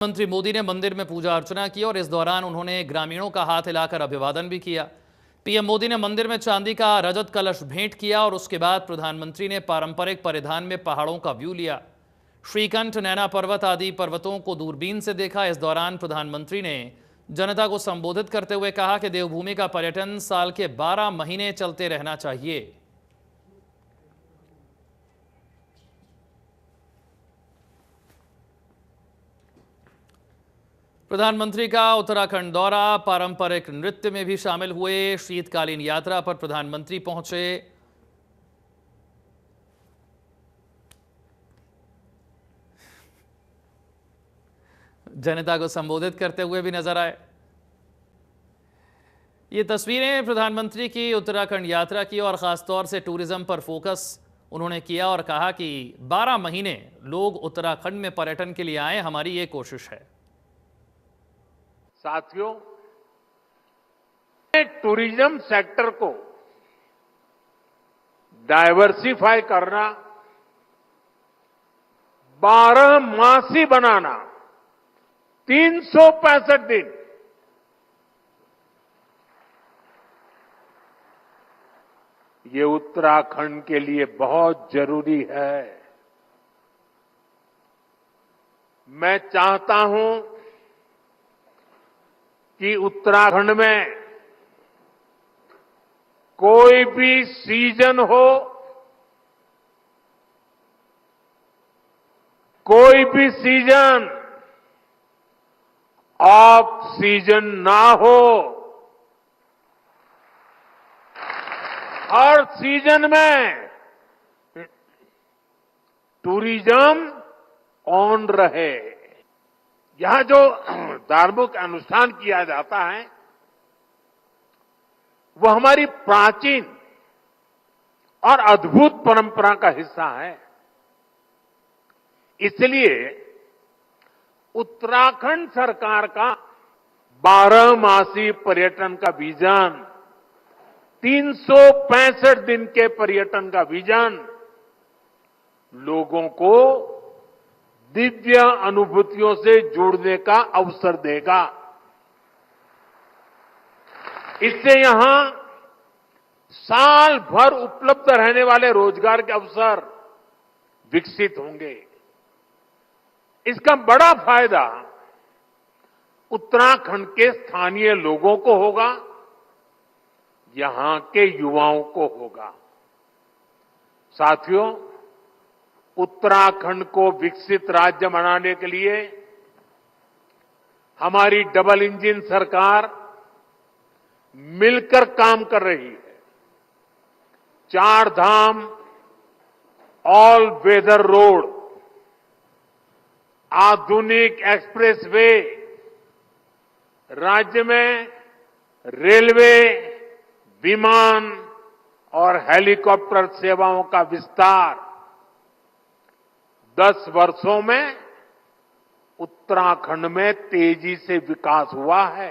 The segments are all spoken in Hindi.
मंत्री मोदी ने मंदिर में पूजा अर्चना की और इस दौरान उन्होंने ग्रामीणों का हाथ हिलाकर अभिवादन भी किया। पीएम मोदी ने मंदिर में चांदी का रजत कलश भेंट किया और उसके बाद प्रधानमंत्री ने पारंपरिक परिधान में पहाड़ों का व्यू लिया। श्रीकंठ, नैना पर्वत आदि पर्वतों को दूरबीन से देखा। इस दौरान प्रधानमंत्री ने जनता को संबोधित करते हुए कहा कि देवभूमि का पर्यटन साल के 12 महीने चलते रहना चाहिए। प्रधानमंत्री का उत्तराखंड दौरा, पारंपरिक नृत्य में भी शामिल हुए। शीतकालीन यात्रा पर प्रधानमंत्री पहुंचे। जनता को संबोधित करते हुए भी नजर आए। ये तस्वीरें प्रधानमंत्री की उत्तराखंड यात्रा की और खासतौर से टूरिज्म पर फोकस उन्होंने किया और कहा कि 12 महीने लोग उत्तराखंड में पर्यटन के लिए आए, हमारी ये कोशिश है। साथियों, टूरिज्म सेक्टर को डाइवर्सिफाई करना, 12 मासी बनाना, 365 दिन, ये उत्तराखंड के लिए बहुत जरूरी है। मैं चाहता हूं कि उत्तराखंड में कोई भी सीजन हो, कोई भी सीजन ऑफ सीजन ना हो, हर सीजन में टूरिज्म ऑन रहे। यहां जो धार्मिक अनुष्ठान किया जाता है वो हमारी प्राचीन और अद्भुत परंपरा का हिस्सा है। इसलिए उत्तराखंड सरकार का 12 मासी पर्यटन का विजन, 365 दिन के पर्यटन का विजन लोगों को दिव्य अनुभूतियों से जुड़ने का अवसर देगा। इससे यहां साल भर उपलब्ध रहने वाले रोजगार के अवसर विकसित होंगे। इसका बड़ा फायदा उत्तराखंड के स्थानीय लोगों को होगा, यहां के युवाओं को होगा। साथियों, उत्तराखंड को विकसित राज्य बनाने के लिए हमारी डबल इंजन सरकार मिलकर काम कर रही है। 4 धाम ऑल वेदर रोड, आधुनिक एक्सप्रेसवे, राज्य में रेलवे, विमान और हेलीकॉप्टर सेवाओं का विस्तार, 10 वर्षों में उत्तराखंड में तेजी से विकास हुआ है।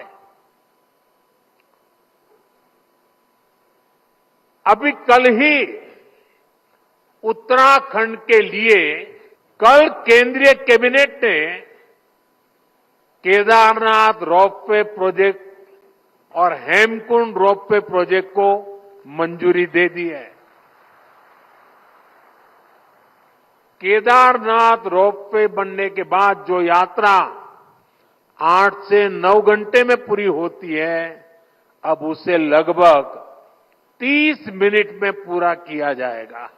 अभी कल ही उत्तराखंड के लिए केंद्रीय कैबिनेट ने केदारनाथ रोपवे प्रोजेक्ट और हेमकुंड रोपवे प्रोजेक्ट को मंजूरी दे दी है। केदारनाथ रोपवे बनने के बाद जो यात्रा 8 से 9 घंटे में पूरी होती है, अब उसे लगभग 30 मिनट में पूरा किया जाएगा।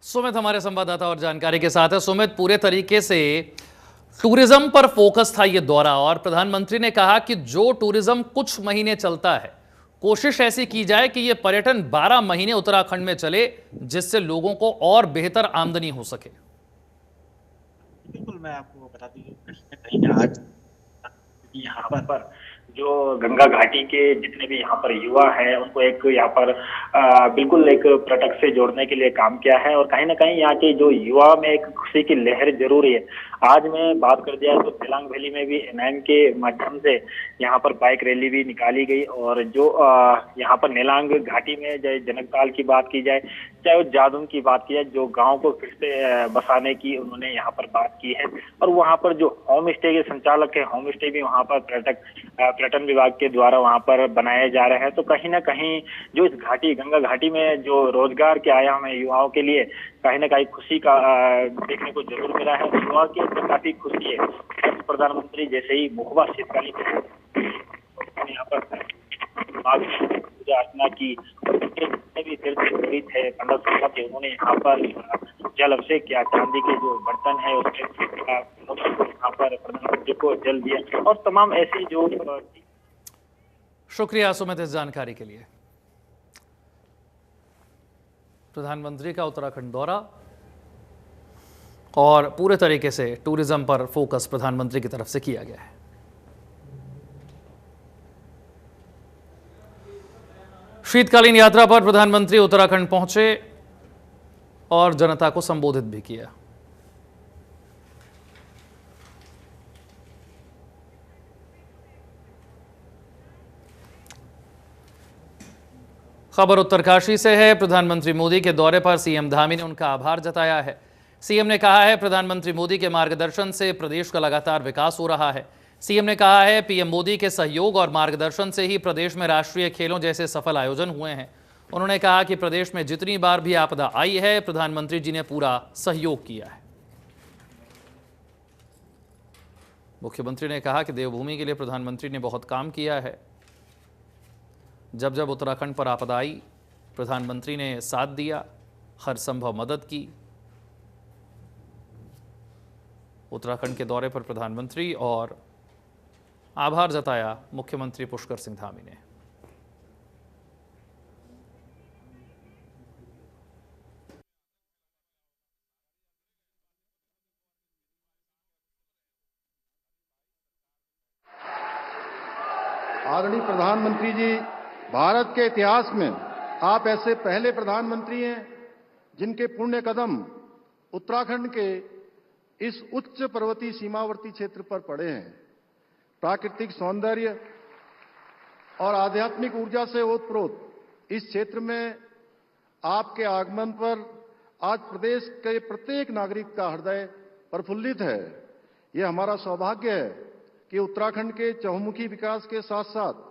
सुमित हमारे संवाददाता और जानकारी के साथ है। सुमित, पूरे तरीके से टूरिज्म पर फोकस था ये दौरा और प्रधानमंत्री ने कहा कि जो टूरिज्म कुछ महीने चलता है, कोशिश ऐसी की जाए कि ये पर्यटन 12 महीने उत्तराखंड में चले, जिससे लोगों को और बेहतर आमदनी हो सके। बिल्कुल, मैं आपको बता दूं, आज यहाँ पर जो गंगा घाटी के जितने भी यहाँ पर युवा हैं, उनको एक यहाँ पर बिल्कुल एक पर्यटक से जोड़ने के लिए काम किया है और कहीं ना कहीं यहाँ के जो युवा में एक खुशी की लहर जरूर है। आज मैं बात कर दिया तो सिलांग वैली में भी एनआईएम के माध्यम से यहाँ पर बाइक रैली भी निकाली गई। और जो यहाँ पर नेलांग घाटी में चाहे जनकताल की बात की जाए, चाहे वो जादुन की बात की जाए, जो गांव को फिर से बसाने की उन्होंने यहाँ पर बात की है। और वहाँ पर जो होम स्टे के संचालक है, होम स्टे भी वहाँ पर पर्यटन विभाग के द्वारा वहाँ पर बनाए जा रहे हैं। तो कहीं ना कहीं जो इस घाटी, गंगा घाटी में जो रोजगार के आयाम है युवाओं के लिए, कहीं ना कहीं खुशी का देखने को जरूर मिला है। युवा के अंदर काफी खुशी है। प्रधानमंत्री जैसे ही मुखबा शीतकालीन यहाँ पर पूजा अर्चना की, जितने भी तीर्थ पुरोहित है, पंडित सभा के, उन्होंने यहाँ पर जल अभिषेक किया। चांदी के जो बर्तन है उसके यहाँ पर प्रधानमंत्री को जल दिया और तमाम ऐसी जो। शुक्रिया सुमित इस जानकारी के लिए। प्रधानमंत्री का उत्तराखंड दौरा और पूरे तरीके से टूरिज्म पर फोकस प्रधानमंत्री की तरफ से किया गया है। शीतकालीन यात्रा पर प्रधानमंत्री उत्तराखंड पहुंचे और जनता को संबोधित भी किया। खबर उत्तरकाशी से है। प्रधानमंत्री मोदी के दौरे पर सीएम धामी ने उनका आभार जताया है। सीएम ने कहा है, प्रधानमंत्री मोदी के मार्गदर्शन से प्रदेश का लगातार विकास हो रहा है। सीएम ने कहा है, पीएम मोदी के सहयोग और मार्गदर्शन से ही प्रदेश में राष्ट्रीय खेलों जैसे सफल आयोजन हुए हैं। उन्होंने कहा कि प्रदेश में जितनी बार भी आपदा आई है, प्रधानमंत्री जी ने पूरा सहयोग किया है। मुख्यमंत्री ने कहा कि देवभूमि के लिए प्रधानमंत्री ने बहुत काम किया है। जब जब उत्तराखंड पर आपदा आई, प्रधानमंत्री ने साथ दिया, हर संभव मदद की। उत्तराखंड के दौरे पर प्रधानमंत्री और आभार जताया मुख्यमंत्री पुष्कर सिंह धामी ने। आदरणीय प्रधानमंत्री जी, भारत के इतिहास में आप ऐसे पहले प्रधानमंत्री हैं जिनके पुण्य कदम उत्तराखंड के इस उच्च पर्वतीय सीमावर्ती क्षेत्र पर पड़े हैं। प्राकृतिक सौंदर्य और आध्यात्मिक ऊर्जा से ओतप्रोत इस क्षेत्र में आपके आगमन पर आज प्रदेश के प्रत्येक नागरिक का हृदय प्रफुल्लित है। यह हमारा सौभाग्य है कि उत्तराखंड के चहुमुखी विकास के साथ साथ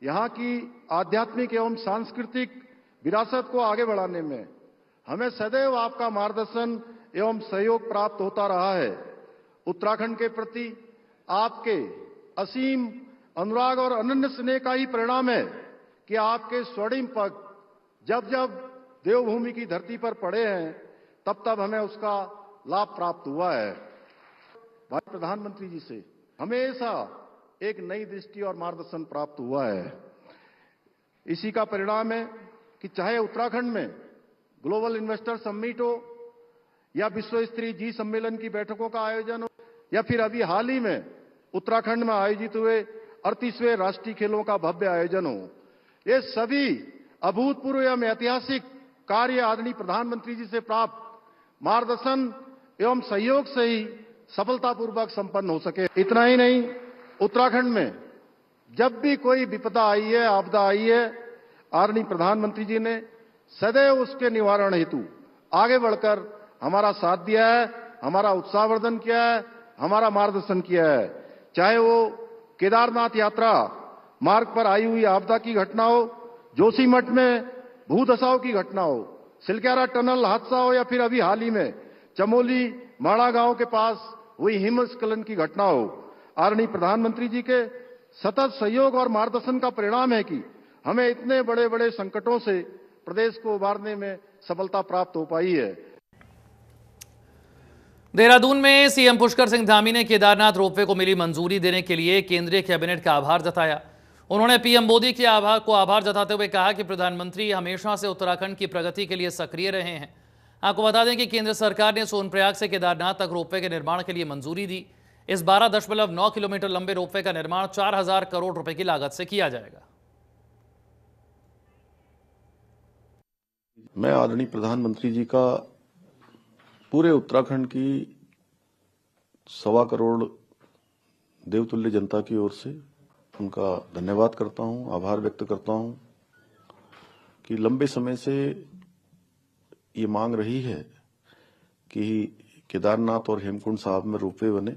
यहाँ की आध्यात्मिक एवं सांस्कृतिक विरासत को आगे बढ़ाने में हमें सदैव आपका मार्गदर्शन एवं सहयोग प्राप्त होता रहा है। उत्तराखंड के प्रति आपके असीम अनुराग और अनन्य स्नेह का ही परिणाम है कि आपके स्वर्णिम पग जब जब देवभूमि की धरती पर पड़े हैं, तब तब हमें उसका लाभ प्राप्त हुआ है। भाई प्रधानमंत्री जी से हमेशा एक नई दृष्टि और मार्गदर्शन प्राप्त हुआ है। इसी का परिणाम है कि चाहे उत्तराखंड में ग्लोबल इन्वेस्टर समिट हो या विश्व स्तरीय जी सम्मेलन की बैठकों का आयोजन हो या फिर अभी हाल ही में उत्तराखंड में आयोजित हुए 38वें राष्ट्रीय खेलों का भव्य आयोजन हो, ये सभी अभूतपूर्व एवं ऐतिहासिक कार्य आदरणीय प्रधानमंत्री जी से प्राप्त मार्गदर्शन एवं सहयोग से ही सफलतापूर्वक संपन्न हो सके। इतना ही नहीं, उत्तराखंड में जब भी कोई विपदा आई है, आपदा आई है, आदरणीय प्रधानमंत्री जी ने सदैव उसके निवारण हेतु आगे बढ़कर हमारा साथ दिया है, हमारा उत्साहवर्धन किया है, हमारा मार्गदर्शन किया है। चाहे वो केदारनाथ यात्रा मार्ग पर आई हुई आपदा की घटना हो, जोशीमठ में भूधसाव की घटना हो, सिलक्यारा टनल हादसा हो या फिर अभी हाल ही में चमोली माड़ा गांव के पास हुई हिमस्खलन की घटना हो, आदरणीय प्रधानमंत्री जी के सतत सहयोग और मार्गदर्शन का परिणाम है कि हमें इतने बड़े बड़े संकटों से प्रदेश को उबारने में सफलता प्राप्त हो पाई है। देहरादून में सीएम पुष्कर सिंह धामी ने केदारनाथ रोपवे को मिली मंजूरी देने के लिए केंद्रीय कैबिनेट का आभार जताया। उन्होंने पीएम मोदी के आभार जताते हुए कहा कि प्रधानमंत्री हमेशा से उत्तराखंड की प्रगति के लिए सक्रिय रहे हैं। आपको बता दें कि केंद्र सरकार ने सोनप्रयाग से केदारनाथ तक रोपवे के निर्माण के लिए मंजूरी दी। इस 12.9 किलोमीटर लंबे रोपवे का निर्माण 4000 करोड़ रुपए की लागत से किया जाएगा। मैं आदरणीय प्रधानमंत्री जी का पूरे उत्तराखंड की 1.25 करोड़ देवतुल्य जनता की ओर से उनका धन्यवाद करता हूं, आभार व्यक्त करता हूं कि लंबे समय से ये मांग रही है कि केदारनाथ और हेमकुंड साहिब में रोपवे बने।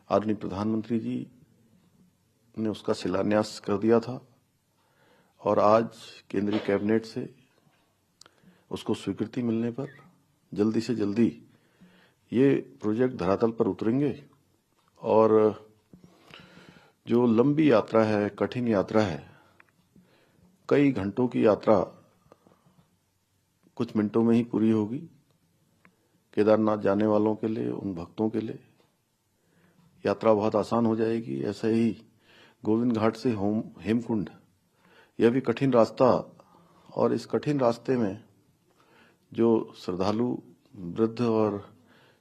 आदरणीय प्रधानमंत्री जी ने उसका शिलान्यास कर दिया था और आज केंद्रीय कैबिनेट से उसको स्वीकृति मिलने पर जल्दी से जल्दी ये प्रोजेक्ट धरातल पर उतरेंगे और जो लंबी यात्रा है, कठिन यात्रा है, कई घंटों की यात्रा कुछ मिनटों में ही पूरी होगी। केदारनाथ जाने वालों के लिए, उन भक्तों के लिए यात्रा बहुत आसान हो जाएगी। ऐसे ही गोविंद घाट से हेमकुंड, यह भी कठिन रास्ता, और इस कठिन रास्ते में जो श्रद्धालु, वृद्ध और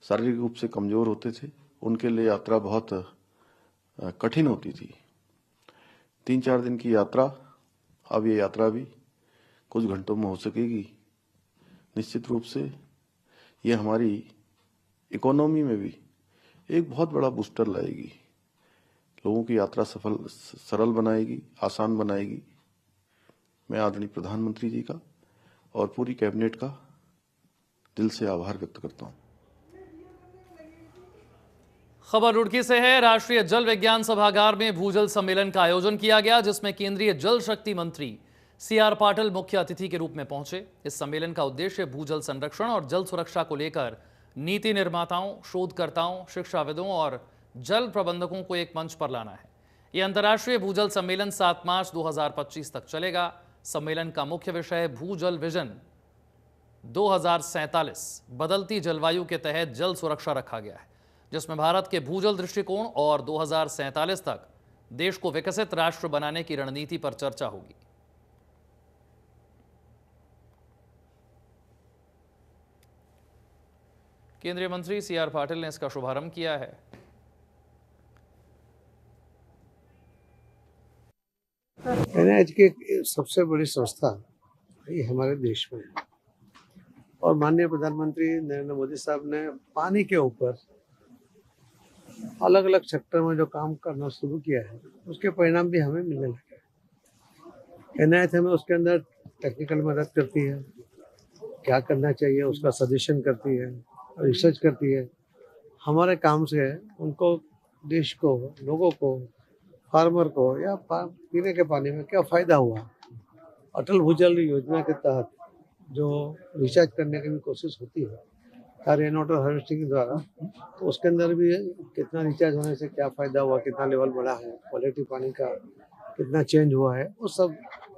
शारीरिक रूप से कमजोर होते थे, उनके लिए यात्रा बहुत कठिन होती थी। 3-4 दिन की यात्रा, अब ये यात्रा भी कुछ घंटों में हो सकेगी। निश्चित रूप से ये हमारी इकोनॉमी में भी एक बहुत बड़ा बूस्टर लाएगी, लोगों की यात्रा सरल बनाएगी, आसान बनाएगी। मैं आदरणीय प्रधानमंत्री जी का और पूरी कैबिनेट का दिल से आभार व्यक्त करता हूं। खबर रुड़की से है। राष्ट्रीय जल विज्ञान सभागार में भूजल सम्मेलन का आयोजन किया गया, जिसमें केंद्रीय जल शक्ति मंत्री सीआर पाटिल मुख्य अतिथि के रूप में पहुंचे। इस सम्मेलन का उद्देश्य भूजल संरक्षण और जल सुरक्षा को लेकर नीति निर्माताओं, शोधकर्ताओं, शिक्षाविदों और जल प्रबंधकों को एक मंच पर लाना है। यह अंतर्राष्ट्रीय भूजल सम्मेलन 7 मार्च 2025 तक चलेगा। सम्मेलन का मुख्य विषय है भूजल विजन 2047, बदलती जलवायु के तहत जल सुरक्षा रखा गया है, जिसमें भारत के भूजल दृष्टिकोण और 2047 तक देश को विकसित राष्ट्र बनाने की रणनीति पर चर्चा होगी। केंद्रीय मंत्री सीआर पाटिल ने इसका शुभारंभ किया है। एनआईएच की सबसे बड़ी संस्था ये हमारे देश में है और माननीय प्रधानमंत्री नरेंद्र मोदी साहब ने पानी के ऊपर अलग अलग सेक्टर में जो काम करना शुरू किया है, उसके परिणाम भी हमें मिलने लगे। एनआईएच हमें उसके अंदर टेक्निकल मदद करती है, क्या करना चाहिए उसका सजेशन करती है, रिसर्च करती है। हमारे काम से उनको, देश को, लोगों को, फार्मर को या पीने के पानी में क्या फ़ायदा हुआ। अटल भूजल योजना के तहत जो रिसर्च करने की भी कोशिश होती है रेन वाटर हार्वेस्टिंग के द्वारा, तो उसके अंदर भी कितना रिचार्ज होने से क्या फ़ायदा हुआ, कितना लेवल बढ़ा है, क्वालिटी पानी का कितना चेंज हुआ है, वो सब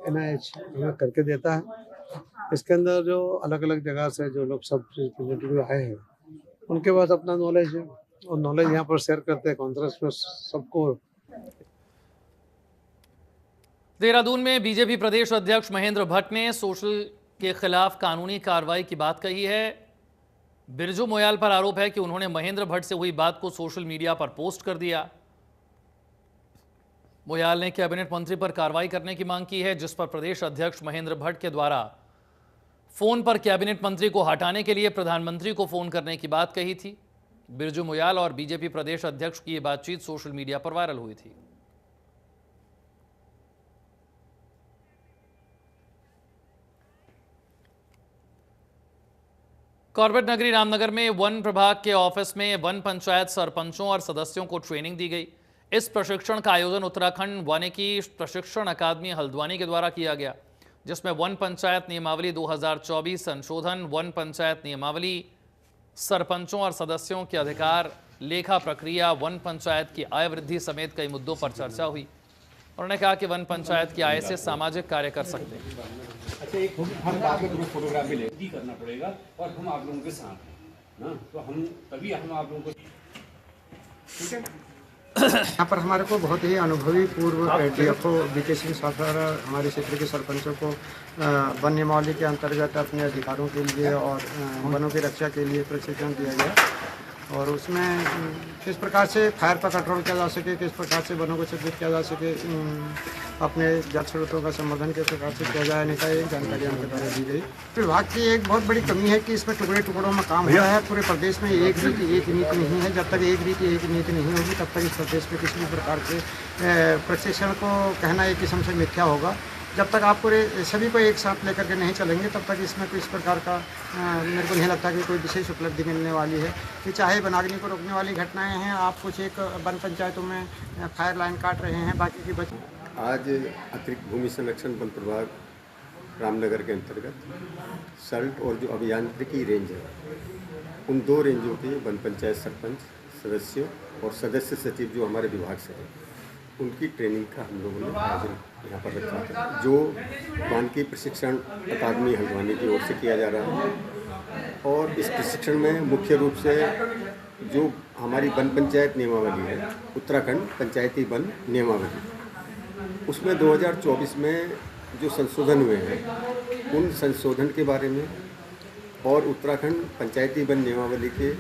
एनआईएच हमें करके देता है। इसके अंदर जो अलग अलग जगह से जो लोग सब रिप्रेजेंटेटिव आए हैं, उनके पास अपना नॉलेज है और नॉलेज यहाँ पर शेयर करते हैं कॉन्फ्रेंस में सबको। देहरादून में बीजेपी प्रदेश अध्यक्ष महेंद्र भट्ट ने सोशल के खिलाफ कानूनी कार्रवाई की बात कही है। बिरजू मोयाल पर आरोप है कि उन्होंने महेंद्र भट्ट से हुई बात को सोशल मीडिया पर पोस्ट कर दिया। मोयाल ने कैबिनेट मंत्री पर कार्रवाई करने की मांग की है, जिस पर प्रदेश अध्यक्ष महेंद्र भट्ट के द्वारा फोन पर कैबिनेट मंत्री को हटाने के लिए प्रधानमंत्री को फोन करने की बात कही थी। बिरजू मोयाल और बीजेपी प्रदेश अध्यक्ष की यह बातचीत सोशल मीडिया पर वायरल हुई थी। कॉर्बेट नगरी रामनगर में वन प्रभाग के ऑफिस में वन पंचायत सरपंचों और सदस्यों को ट्रेनिंग दी गई। इस प्रशिक्षण का आयोजन उत्तराखंड वानिकी प्रशिक्षण अकादमी हल्द्वानी के द्वारा किया गया, जिसमें वन पंचायत नियमावली 2024 संशोधन, वन पंचायत नियमावली, सरपंचों और सदस्यों के अधिकार, लेखा प्रक्रिया, वन पंचायत की आय वृद्धि समेत कई मुद्दों पर चर्चा हुई। उन्होंने कहा कि वन पंचायत की आय से सामाजिक कार्य कर सकते हैं। अच्छा, एक हम बाद में ग्रुप फोटोग्राफ भी लेती करना पड़ेगा और हम आप लोगों के साथ हैं ना, तो हम तभी हम आप लोगों को, ठीक है। यहाँ पर हमारे को बहुत ही अनुभवी पूर्व डीएफओ बीके सिंह साथर हमारे क्षेत्र के सरपंचों को वन नियमावली के अंतर्गत अपने अधिकारों के लिए और वनों की रक्षा के लिए प्रशिक्षण दिया गया और उसमें किस प्रकार से फायर पर कंट्रोल किया जा सके, किस प्रकार से वनों को चित्रित किया जा सके, अपने जल स्रोतों का संवर्धन किस प्रकार से किया जाए, नहीं ये जानकारी हमके द्वारा दी गई। विभाग की एक बहुत बड़ी कमी है कि इसमें टुकड़े टुकड़ों में काम हो रहा है। पूरे प्रदेश में एक रीति एक नीति नहीं है। जब तक एक रीति एक नीति नहीं होगी तब तक इस प्रदेश में किसी भी प्रकार के प्रशिक्षण को कहना एक किस्म से मिथ्या होगा। जब तक आप पूरे सभी को एक साथ लेकर के नहीं चलेंगे तब तक इसमें कोई इस प्रकार का मेरे को नहीं लगता कि कोई विशेष उपलब्धि मिलने वाली है। कि चाहे वनाग्नि को रोकने वाली घटनाएं हैं, आप कुछ एक वन पंचायतों में फायर लाइन काट रहे हैं, बाकी की बच। आज अतिरिक्त भूमि संरक्षण वन प्रभाग रामनगर के अंतर्गत सल्ट और जो अभियांत्रिकी रेंज है, उन 2 रेंजों के वन पंचायत सरपंच सदस्यों और सदस्य सचिव जो हमारे विभाग से हैं, उनकी ट्रेनिंग का हम लोगों ने आयोजन यहाँ पर रखा था, जो वानिकी प्रशिक्षण अकादमी हल्द्वानी की ओर से किया जा रहा है। और इस प्रशिक्षण में मुख्य रूप से जो हमारी वन पंचायत नियमावली है, उत्तराखंड पंचायती वन नियमावली, उसमें 2024 में जो संशोधन हुए हैं उन संशोधन के बारे में और उत्तराखंड पंचायती वन नियमावली के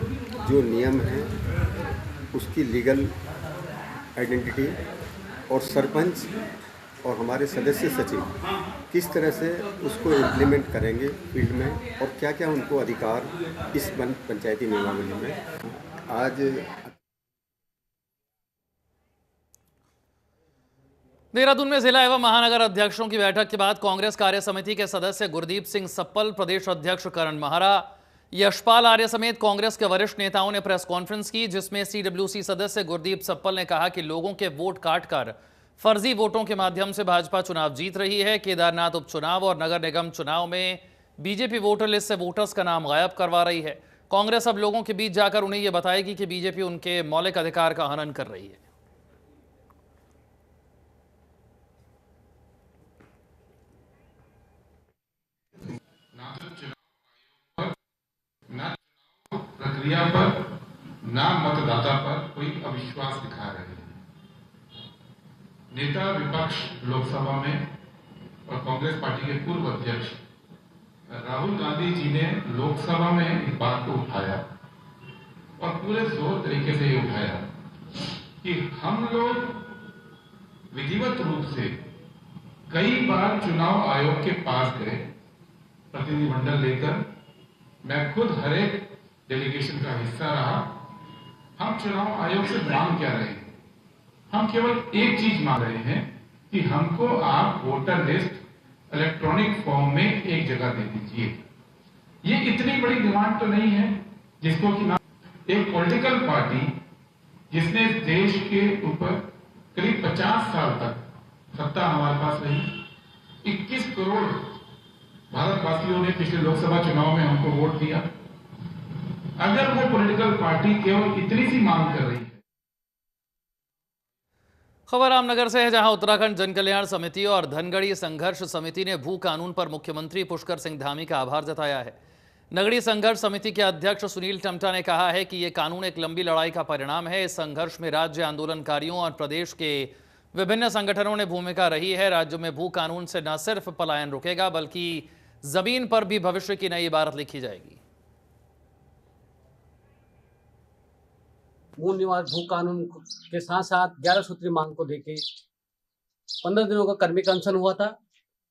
जो नियम हैं उसकी लीगल आइडेंटिटी और सरपंच और हमारे सदस्य सचिव किस तरह से उसको इम्प्लीमेंट करेंगे फील्ड में और क्या क्या उनको अधिकार इस वन पंचायती नियमावली में। आज देहरादून में जिला एवं महानगर अध्यक्षों की बैठक के बाद कांग्रेस कार्य समिति के सदस्य गुरदीप सिंह सप्पल, प्रदेश अध्यक्ष करण महारा, यशपाल आर्य समेत कांग्रेस के वरिष्ठ नेताओं ने प्रेस कॉन्फ्रेंस की, जिसमें सीडब्ल्यूसी सदस्य गुरदीप सप्पल ने कहा कि लोगों के वोट काटकर फर्जी वोटों के माध्यम से भाजपा चुनाव जीत रही है। केदारनाथ उपचुनाव और नगर निगम चुनाव में बीजेपी वोटर लिस्ट से वोटर्स का नाम गायब करवा रही है। कांग्रेस अब लोगों के बीच जाकर उन्हें यह बताएगी कि बीजेपी उनके मौलिक अधिकार का हनन कर रही है। प्रक्रिया पर ना मतदाता पर कोई अविश्वास दिखा रहे हैं। नेता विपक्ष लोकसभा में और कांग्रेस पार्टी के पूर्व अध्यक्ष राहुल गांधी जी ने लोकसभा में इस बात को उठाया और पूरे जोर तरीके से ये उठाया कि हम लोग विधिवत रूप से कई बार चुनाव आयोग के पास गए प्रतिनिधिमंडल लेकर। मैं खुद हर एक डेलीगेशन का हिस्सा रहा। हम चुनाव आयोग से मांग क्या रहे हैं? हम केवल एक चीज मांग रहे हैं कि हमको आप वोटर लिस्ट इलेक्ट्रॉनिक फॉर्म में एक जगह दे दीजिए। ये इतनी बड़ी डिमांड तो नहीं है जिसको कि ना एक पॉलिटिकल पार्टी जिसने इस देश के ऊपर करीब 50 साल तक सत्ता हमारे पास रही, 21 करोड़ भारतवासियों ने पिछले लोकसभा चुनाव में हमको वोट दिया। अगर वो पॉलिटिकल पार्टी केवल इतनी सी मांग कर रही है। खबर रामनगर से है, जहां उत्तराखंड जन कल्याण समिति और धनगढ़ी संघर्ष समिति ने भू कानून पर मुख्यमंत्री पुष्कर सिंह धामी का आभार जताया है। नगड़ी संघर्ष समिति के अध्यक्ष सुनील टमटा ने कहा है कि यह कानून एक लंबी लड़ाई का परिणाम है। इस संघर्ष में राज्य आंदोलनकारियों और प्रदेश के विभिन्न संगठनों ने भूमिका रही है। राज्य में भू कानून से न सिर्फ पलायन रुकेगा बल्कि जमीन पर भी भविष्य की नई इबारत लिखी जाएगी। मूल निवास भू कानून के साथ साथ 11 सूत्री मांग को लेके 15 दिनों का कर्मिक अनशन हुआ था,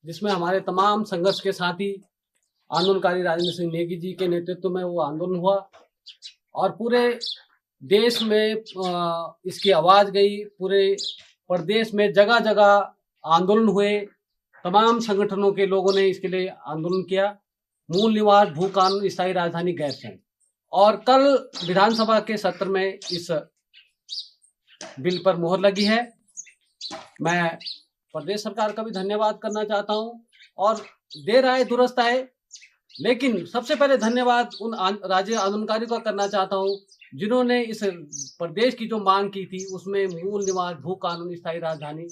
जिसमें हमारे तमाम संघर्ष के साथी आंदोलनकारी राजेंद्र सिंह नेगी जी के नेतृत्व में वो आंदोलन हुआ और पूरे देश में इसकी आवाज गई। पूरे प्रदेश में जगह जगह आंदोलन हुए, तमाम संगठनों के लोगों ने इसके लिए आंदोलन किया। मूल निवास भू कानून स्थायी राजधानी गैरसैंण, और कल विधानसभा के सत्र में इस बिल पर मोहर लगी है। मैं प्रदेश सरकार का भी धन्यवाद करना चाहता हूं, और देर आए दुरुस्त आए, लेकिन सबसे पहले धन्यवाद उन राज्य आंदोलनकारियों का करना चाहता हूं जिन्होंने इस प्रदेश की जो मांग की थी उसमें मूल निवास भू कानून स्थायी राजधानी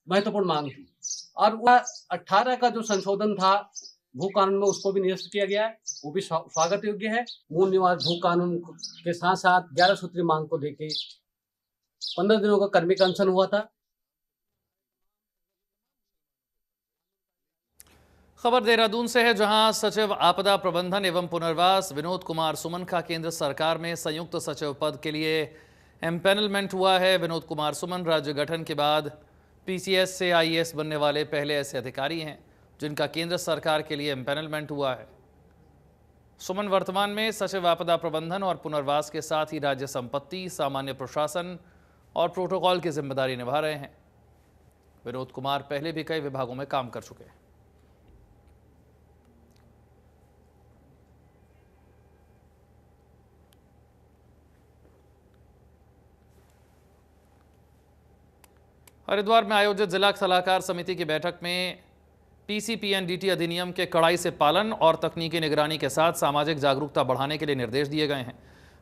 महत्वपूर्ण मांग थी। और 18 का जो संशोधन था भू कानून में उसको भी निरस्त किया गया है, वो भी स्वागत योग्य है। मूल निवास भू कानून के साथ साथ 11 सूत्री मांग को लेके 15 दिनों का कर्मिक अनशन हुआ था। खबर देहरादून से है, जहां सचिव आपदा प्रबंधन एवं पुनर्वास विनोद कुमार सुमन का केंद्र सरकार में संयुक्त सचिव पद के लिए एम्पैनलमेंट हुआ है। विनोद कुमार सुमन राज्य गठन के बाद पीसीएस से आईएएस बनने वाले पहले ऐसे अधिकारी हैं जिनका केंद्र सरकार के लिए एम्पैनलमेंट हुआ है। सुमन वर्तमान में सचिव आपदा प्रबंधन और पुनर्वास के साथ ही राज्य संपत्ति, सामान्य प्रशासन और प्रोटोकॉल की जिम्मेदारी निभा रहे हैं। विनोद कुमार पहले भी कई विभागों में काम कर चुके हैं। हरिद्वार में आयोजित जिला सलाहकार समिति की बैठक में पीसीपीएनडीटी अधिनियम के कड़ाई से पालन और तकनीकी निगरानी के साथ सामाजिक जागरूकता बढ़ाने के लिए निर्देश दिए गए हैं।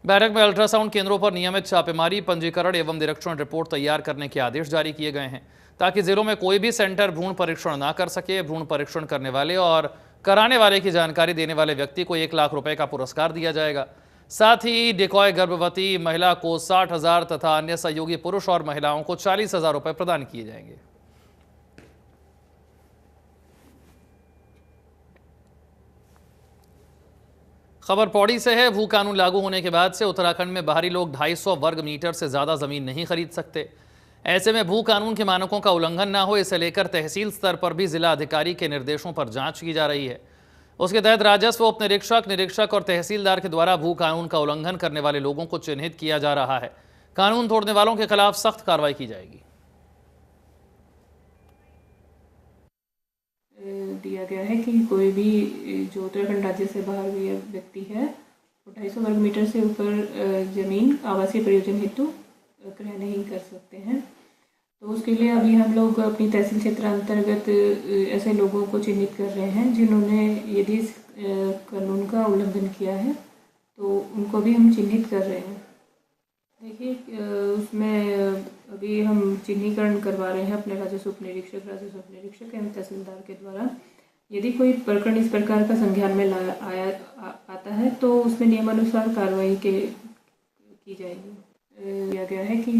बैठक में अल्ट्रासाउंड केंद्रों पर नियमित छापेमारी, पंजीकरण एवं निरीक्षण रिपोर्ट तैयार करने के आदेश जारी किए गए हैं ताकि जिलों में कोई भी सेंटर भ्रूण परीक्षण ना कर सके। भ्रूण परीक्षण करने वाले और कराने वाले की जानकारी देने वाले व्यक्ति को 1 लाख रुपए का पुरस्कार दिया जाएगा। साथ ही डिकॉय गर्भवती महिला को 60,000 तथा अन्य सहयोगी पुरुष और महिलाओं को 40,000 रुपए प्रदान किए जाएंगे। खबर पौड़ी से है। भू कानून लागू होने के बाद से उत्तराखंड में बाहरी लोग 250 वर्ग मीटर से ज्यादा जमीन नहीं खरीद सकते। ऐसे में भू कानून के मानकों का उल्लंघन ना हो, इसे लेकर तहसील स्तर पर भी जिला अधिकारी के निर्देशों पर जांच की जा रही है। उसके तहत राजस्व उप निरीक्षक और तहसीलदार के द्वारा भू कानून का उल्लंघन करने वाले लोगों को चिन्हित किया जा रहा है। कानून तोड़ने वालों के खिलाफ सख्त कार्रवाई की जाएगी। दिया गया है कि कोई भी जो उत्तराखंड राज्य से बाहर भी व्यक्ति है वो 250 वर्ग मीटर से ऊपर जमीन आवासीय प्रयोजन हेतु क्रय नहीं कर सकते हैं। तो उसके लिए अभी हम लोग अपनी तहसील क्षेत्र अंतर्गत ऐसे लोगों को चिन्हित कर रहे हैं जिन्होंने यदि इस कानून का उल्लंघन किया है तो उनको भी हम चिन्हित कर रहे हैं। देखिए, उसमें अभी हम चिन्हीकरण करवा रहे हैं अपने राजस्व उप निरीक्षक एवं तहसीलदार के द्वारा। यदि कोई प्रकरण इस प्रकार का संज्ञान में आता है तो उसमें नियमानुसार कार्रवाई की जाएगी। दिया गया है कि